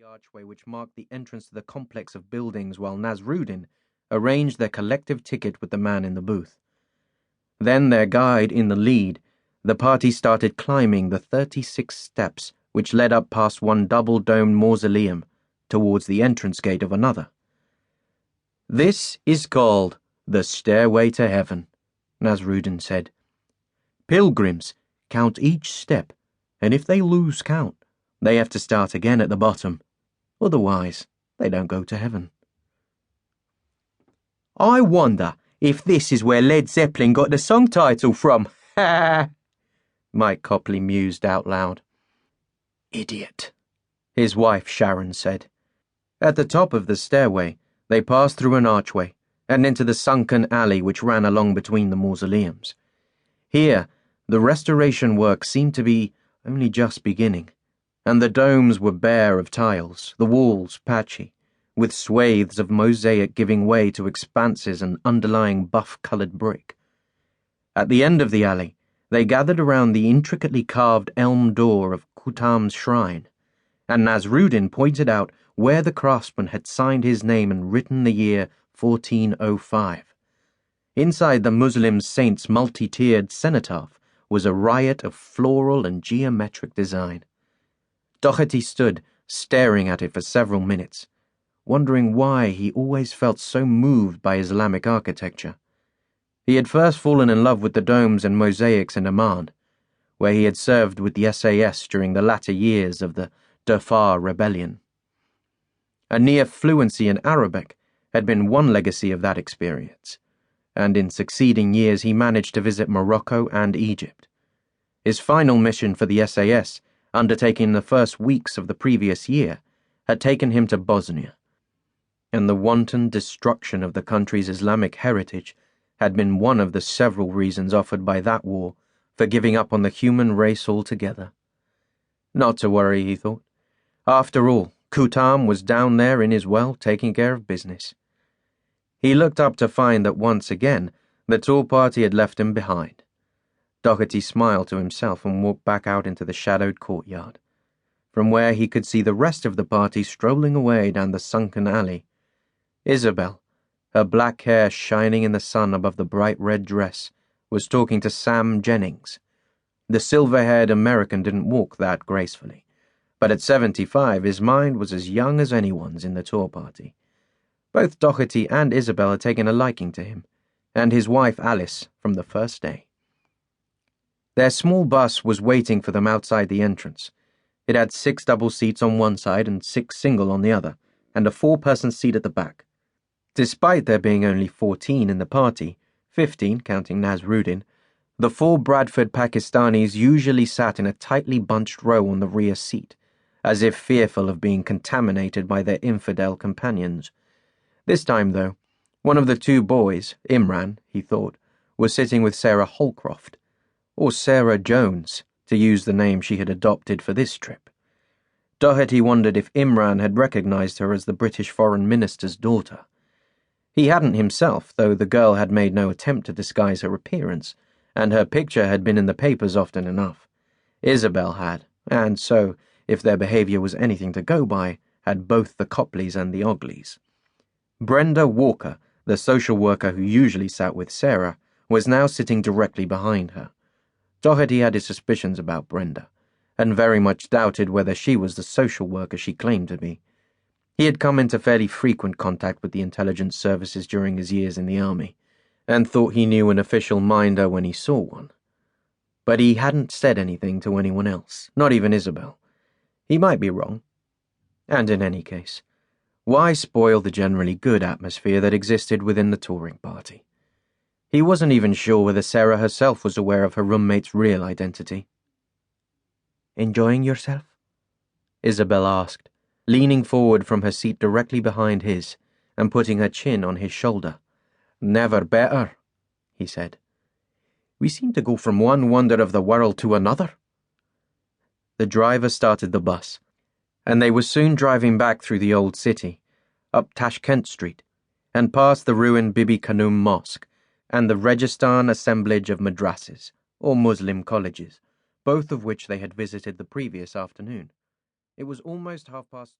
archway which marked the entrance to the complex of buildings while Nasruddin arranged their collective ticket with the man in the booth. Then, their guide in the lead, the party started climbing the 36 steps which led up past one double-domed mausoleum towards the entrance gate of another. "This is called the Stairway to Heaven," Nasruddin said. "Pilgrims count each step, and if they lose count, they have to start again at the bottom. Otherwise, they don't go to heaven." "I wonder if this is where Led Zeppelin got the song title from," Mike Copley mused out loud. "Idiot," his wife Sharon said. At the top of the stairway, they passed through an archway and into the sunken alley which ran along between the mausoleums. Here, the restoration work seemed to be only just beginning, and the domes were bare of tiles, the walls patchy, with swathes of mosaic giving way to expanses and underlying buff-coloured brick. At the end of the alley, they gathered around the intricately carved elm door of Kutam's shrine, and Nasruddin pointed out where the craftsman had signed his name and written the year 1405. Inside the Muslim saint's multi-tiered cenotaph was a riot of floral and geometric design. Docherty stood, staring at it for several minutes, wondering why he always felt so moved by Islamic architecture. He had first fallen in love with the domes and mosaics in Amman, where he had served with the SAS during the latter years of the Darfur rebellion. A near fluency in Arabic had been one legacy of that experience, and in succeeding years he managed to visit Morocco and Egypt. His final mission for the SAS, undertaken in the first weeks of the previous year, had taken him to Bosnia, and the wanton destruction of the country's Islamic heritage had been one of the several reasons offered by that war for giving up on the human race altogether. Not to worry, he thought. After all, Kutam was down there in his well taking care of business. He looked up to find that once again the tour party had left him behind. Docherty smiled to himself and walked back out into the shadowed courtyard, from where he could see the rest of the party strolling away down the sunken alley. Isabel, her black hair shining in the sun above the bright red dress, was talking to Sam Jennings. The silver-haired American didn't walk that gracefully, but at 75 his mind was as young as anyone's in the tour party. Both Docherty and Isabel had taken a liking to him, and his wife Alice, from the first day. Their small bus was waiting for them outside the entrance. It had 6 double seats on one side and 6 single on the other, and a 4-person seat at the back. Despite there being only 14 in the party, 15 counting Nasruddin, the 4 Bradford Pakistanis usually sat in a tightly bunched row on the rear seat, as if fearful of being contaminated by their infidel companions. This time, though, one of the 2 boys, Imran, he thought, was sitting with Sarah Holcroft, or Sarah Jones, to use the name she had adopted for this trip. Docherty wondered if Imran had recognized her as the British Foreign Minister's daughter. He hadn't himself, though the girl had made no attempt to disguise her appearance, and her picture had been in the papers often enough. Isabel had, and so, if their behaviour was anything to go by, had both the Copleys and the Ogleys. Brenda Walker, the social worker who usually sat with Sarah, was now sitting directly behind her. Docherty had his suspicions about Brenda, and very much doubted whether she was the social worker she claimed to be. He had come into fairly frequent contact with the intelligence services during his years in the army, and thought he knew an official minder when he saw one. But he hadn't said anything to anyone else, not even Isabel. He might be wrong. And in any case, why spoil the generally good atmosphere that existed within the touring party? He wasn't even sure whether Sarah herself was aware of her roommate's real identity. "Enjoying yourself?" Isabel asked, leaning forward from her seat directly behind his and putting her chin on his shoulder. "Never better," he said. "We seem to go from one wonder of the world to another." The driver started the bus, and they were soon driving back through the old city, up Tashkent Street, and past the ruined Bibi Khanum Mosque and the Registan assemblage of madrasas, or Muslim colleges, both of which they had visited the previous afternoon. It was almost 12:30.